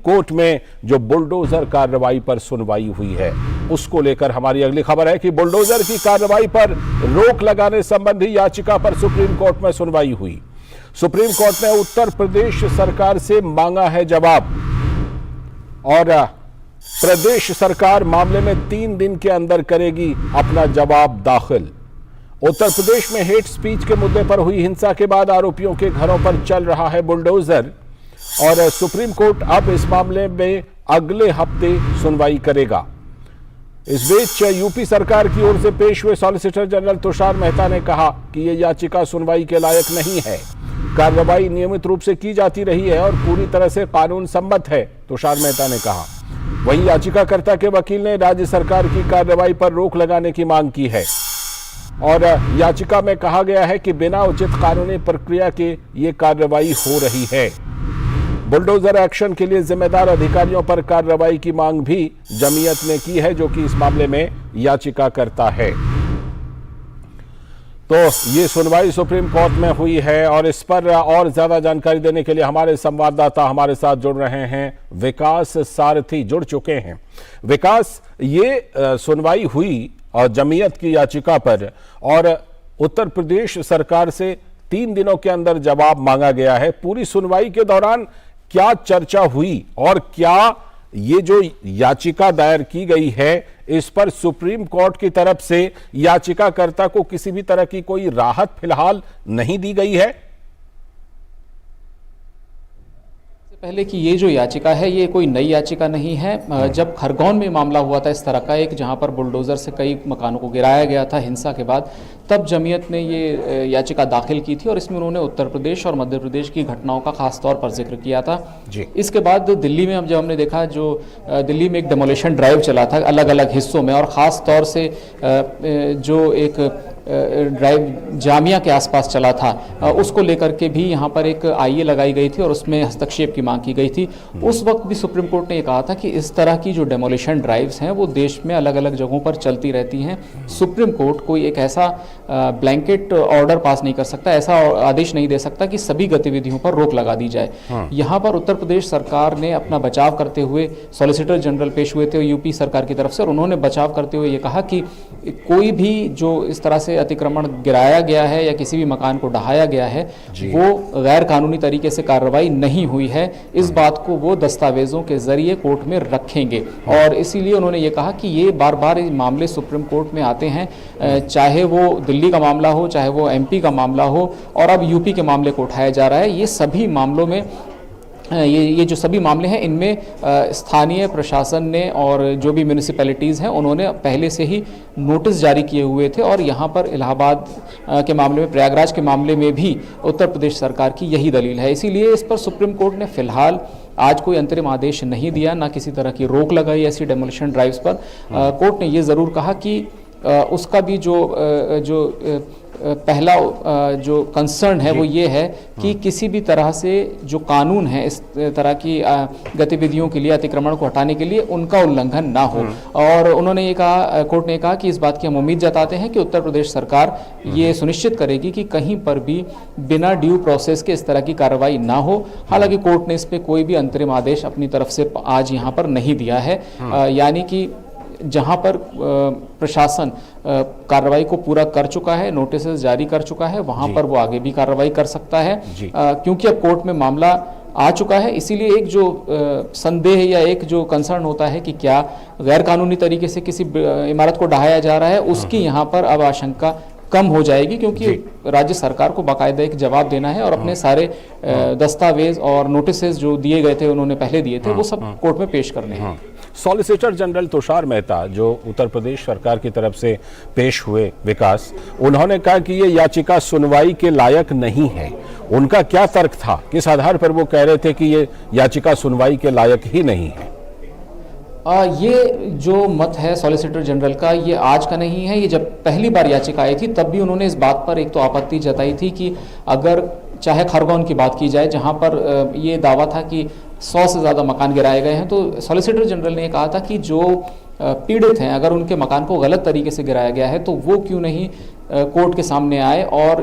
Court में जो bulldozer कार्रवाई पर सुनवाई हुई है, उसको लेकर हमारी अगली खबर है कि बुलडोजर की कार्रवाई पर रोक लगाने संबंधी याचिका पर सुप्रीम कोर्ट में सुनवाई हुई। सुप्रीम कोर्ट ने उत्तर प्रदेश सरकार से मांगा है जवाब और प्रदेश सरकार मामले में 3 दिन के अंदर करेगी अपना जवाब दाखिल। उत्तर प्रदेश में हेट स्पीच के मुद्दे पर हुई हिंसा के बाद आरोपियों के घरों पर चल रहा है बुलडोजर और सुप्रीम कोर्ट अब इस मामले में अगले हफ्ते सुनवाई करेगा। इस बीच यूपी सरकार की ओर से पेश हुए सॉलिसिटर जनरल तुषार मेहता ने कहा कि यह याचिका सुनवाई के लायक नहीं है। कार्रवाई नियमित रूप से की जाती रही है और पूरी तरह से कानून सम्मत है, तुषार मेहता ने कहा। वहीं याचिकाकर्ता के वकील ने राज्य सरकार की कार्रवाई पर रोक लगाने की मांग की है और याचिका में कहा गया है कि बिना उचित कानूनी प्रक्रिया के ये कार्रवाई हो रही है। बुलडोजर एक्शन के लिए जिम्मेदार अधिकारियों पर कार्रवाई की मांग भी जमीयत ने की है, जो कि इस मामले में याचिकाकर्ता है। तो ये सुनवाई सुप्रीम कोर्ट में हुई है और इस पर और ज्यादा जानकारी देने के लिए हमारे संवाददाता हमारे साथ जुड़ रहे हैं। विकास सारथी जुड़ चुके हैं। विकास, ये सुनवाई हुई और जमीयत की याचिका पर और उत्तर प्रदेश सरकार से 3 दिनों के अंदर जवाब मांगा गया है। पूरी सुनवाई के दौरान क्या चर्चा हुई और क्या ये जो याचिका दायर की गई है इस पर सुप्रीम कोर्ट की तरफ से याचिकाकर्ता को किसी भी तरह की कोई राहत फिलहाल नहीं दी गई है? पहले कि ये जो याचिका है ये कोई नई याचिका नहीं है। जब खरगोन में मामला हुआ था इस तरह का एक, जहां पर बुलडोजर से कई मकानों को गिराया गया था हिंसा के बाद, तब जमीयत ने ये याचिका दाखिल की थी और इसमें उन्होंने उत्तर प्रदेश और मध्य प्रदेश की घटनाओं का खास तौर पर जिक्र किया था जी। इसके बाद दिल्ली में अब जब हमने देखा, जो दिल्ली में एक डेमोलिशन ड्राइव चला था अलग अलग हिस्सों में, और ख़ास तौर से जो एक ड्राइव जामिया के आसपास चला था, उसको लेकर के भी यहाँ पर एक आईए लगाई गई थी और उसमें हस्तक्षेप की मांग की गई थी। उस वक्त भी सुप्रीम कोर्ट ने ये कहा था कि इस तरह की जो डेमोलिशन ड्राइव्स हैं वो देश में अलग अलग जगहों पर चलती रहती हैं। सुप्रीम कोर्ट कोई एक ऐसा ब्लैंकेट ऑर्डर पास नहीं कर सकता, ऐसा आदेश नहीं दे सकता कि सभी गतिविधियों पर रोक लगा दी जाए। यहाँ पर उत्तर प्रदेश सरकार ने अपना बचाव करते हुए, सॉलिसिटर जनरल पेश हुए थे यूपी सरकार की तरफ से, और उन्होंने बचाव करते हुए ये कहा कि कोई भी जो इस तरह से अतिक्रमण गिराया गया है या किसी भी मकान को ढहाया गया है वो गैर कानूनी तरीके से कार्रवाई नहीं हुई है। इस बात को वो दस्तावेजों के जरिए कोर्ट में रखेंगे और इसीलिए उन्होंने ये कहा कि ये बार बार मामले सुप्रीम कोर्ट में आते हैं, चाहे वो दिल्ली का मामला हो, चाहे वो एमपी का मामला हो, और अब यूपी के मामले को उठाया जा रहा है। ये सभी मामलों में ये जो सभी मामले हैं इनमें स्थानीय प्रशासन ने और जो भी म्यूनिसिपैलिटीज़ हैं उन्होंने पहले से ही नोटिस जारी किए हुए थे और यहाँ पर इलाहाबाद के मामले में, प्रयागराज के मामले में भी उत्तर प्रदेश सरकार की यही दलील है। इसीलिए इस पर सुप्रीम कोर्ट ने फिलहाल आज कोई अंतरिम आदेश नहीं दिया, ना किसी तरह की रोक लगाई ऐसी डेमोलिशन ड्राइव्स पर। कोर्ट ने ये ज़रूर कहा कि उसका भी जो पहला जो कंसर्न है वो ये है कि किसी भी तरह से जो कानून है इस तरह की गतिविधियों के लिए, अतिक्रमण को हटाने के लिए, उनका उल्लंघन ना हो। और उन्होंने ये कहा, कोर्ट ने कहा कि इस बात की हम उम्मीद जताते हैं कि उत्तर प्रदेश सरकार ये सुनिश्चित करेगी कि कहीं पर भी बिना ड्यू प्रोसेस के इस तरह की कार्रवाई ना हो। हालांकि कोर्ट ने इस पर कोई भी अंतरिम आदेश अपनी तरफ से आज यहाँ पर नहीं दिया है, यानी कि जहां पर प्रशासन कार्रवाई को पूरा कर चुका है, नोटिस जारी कर चुका है, वहां पर वो आगे भी कार्रवाई कर सकता है। क्योंकि अब कोर्ट में मामला आ चुका है, इसीलिए एक जो संदेह या एक जो कंसर्न होता है कि क्या गैर कानूनी तरीके से किसी इमारत को ढहाया जा रहा है, उसकी यहाँ पर अब आशंका कम हो जाएगी, क्योंकि राज्य सरकार को बाकायदा एक जवाब देना है और अपने सारे दस्तावेज और नोटिसेस जो दिए गए थे, उन्होंने पहले दिए थे, वो सब कोर्ट में पेश करने हैं। सॉलिसिटर जनरल तुषार मेहता जो उत्तर प्रदेश सरकार की तरफ से पेश हुए, विकास, उन्होंने कहा कि ये याचिका सुनवाई के लायक नहीं है। उनका क्या तर्क था, किस आधार पर वो कह रहे थे कि ये याचिका सुनवाई के लायक ही नहीं है? ये जो मत है सॉलिसिटर जनरल का, ये आज का नहीं है। ये जब पहली बार याचिका आई थी तब भी उन्होंने इस बात पर एक तो आपत्ति जताई थी कि अगर चाहे खरगोन की बात की जाए, जहां पर ये दावा था कि 100 से ज़्यादा मकान गिराए गए हैं, तो सॉलिसिटर जनरल ने कहा था कि जो पीड़ित हैं, अगर उनके मकान को गलत तरीके से गिराया गया है तो वो क्यों नहीं कोर्ट के सामने आए और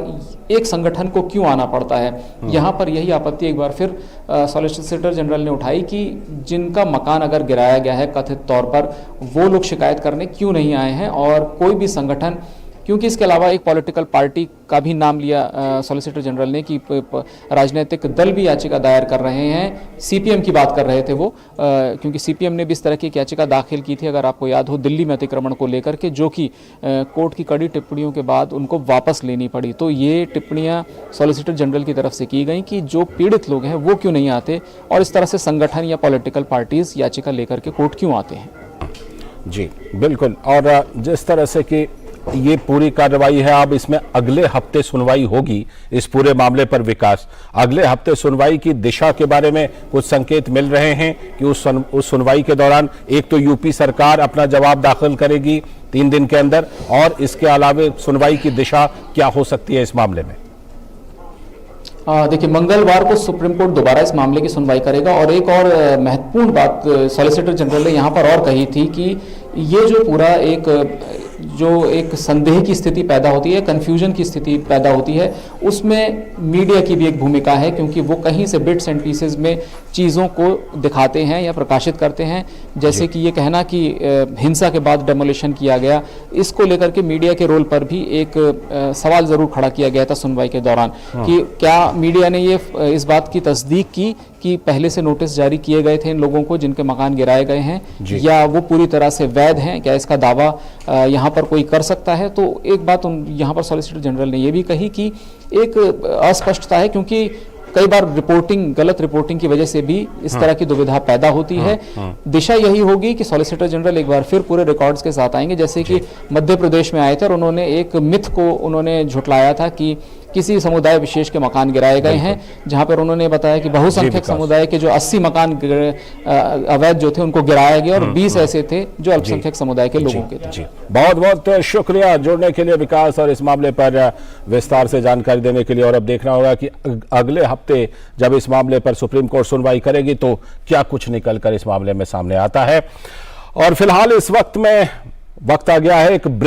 एक संगठन को क्यों आना पड़ता है। यहाँ पर यही आपत्ति एक बार फिर सॉलिसिटर जनरल ने उठाई कि जिनका मकान अगर गिराया गया है कथित तौर पर, वो लोग शिकायत करने क्यों नहीं आए हैं, और कोई भी संगठन, क्योंकि इसके अलावा एक पॉलिटिकल पार्टी का भी नाम लिया सॉलिसिटर जनरल ने कि राजनीतिक दल भी याचिका दायर कर रहे हैं। सीपीएम की बात कर रहे थे वो, क्योंकि सीपीएम ने भी इस तरह की एक याचिका दाखिल की थी, अगर आपको याद हो, दिल्ली में अतिक्रमण को लेकर के, जो कि कोर्ट की कड़ी टिप्पणियों के बाद उनको वापस लेनी पड़ी। तो ये टिप्पणियां सॉलिसिटर जनरल की तरफ से की गई कि जो पीड़ित लोग हैं वो क्यों नहीं आते, और इस तरह से संगठन या पॉलिटिकल पार्टीज याचिका लेकर के कोर्ट क्यों आते हैं। जी बिल्कुल। और जिस तरह से कि ये पूरी कार्रवाई है, अब इसमें अगले हफ्ते सुनवाई होगी इस पूरे मामले पर। विकास, अगले हफ्ते सुनवाई की दिशा के बारे में कुछ संकेत मिल रहे हैं कि उस सुनवाई के दौरान एक तो यूपी सरकार अपना जवाब दाखिल करेगी 3 दिन के अंदर, और इसके अलावा सुनवाई की दिशा क्या हो सकती है इस मामले में? देखिए, मंगलवार को सुप्रीम कोर्ट दोबारा इस मामले की सुनवाई करेगा, और एक और महत्वपूर्ण बात सॉलिसिटर जनरल ने यहाँ पर और कही थी कि ये जो पूरा एक संदेह की स्थिति पैदा होती है, कंफ्यूजन की स्थिति पैदा होती है, उसमें मीडिया की भी एक भूमिका है, क्योंकि वो कहीं से बिट्स एंड पीसेस में चीज़ों को दिखाते हैं या प्रकाशित करते हैं। जैसे कि ये कहना कि हिंसा के बाद डेमोलिशन किया गया, इसको लेकर के मीडिया के रोल पर भी एक सवाल ज़रूर खड़ा किया गया था सुनवाई के दौरान, कि क्या मीडिया ने ये इस बात की तस्दीक की कि पहले से नोटिस जारी किए गए थे इन लोगों को जिनके मकान गिराए गए हैं, या वो पूरी तरह से वैध हैं, क्या इसका दावा यहाँ पर कोई कर सकता है। तो एक बात यहाँ पर सॉलिसिटर जनरल ने ये भी कही कि एक अस्पष्टता है, क्योंकि कई बार गलत रिपोर्टिंग की वजह से भी इस तरह की दुविधा पैदा होती है। दिशा यही होगी कि सॉलिसिटर जनरल एक बार फिर पूरे रिकॉर्ड्स के साथ आएंगे, जैसे कि मध्य प्रदेश में आए थे और उन्होंने एक मिथ को उन्होंने झुटलाया था कि किसी समुदाय विशेष के मकान गिराए गए हैं, जहां पर उन्होंने बताया कि बहुसंख्यक समुदाय के जो 80 मकान अवैध जो थे उनको गिराया गया, और 20 ऐसे थे जो अल्पसंख्यक समुदाय के लोगों के थे। बहुत बहुत शुक्रिया जुड़ने के लिए विकास, और इस मामले पर विस्तार से जानकारी देने के लिए। और अब देखना होगा कि अगले हफ्ते जब इस मामले पर सुप्रीम कोर्ट सुनवाई करेगी तो क्या कुछ निकलकर इस मामले में सामने आता है। और फिलहाल इस वक्त आ गया है एक ब्रेक।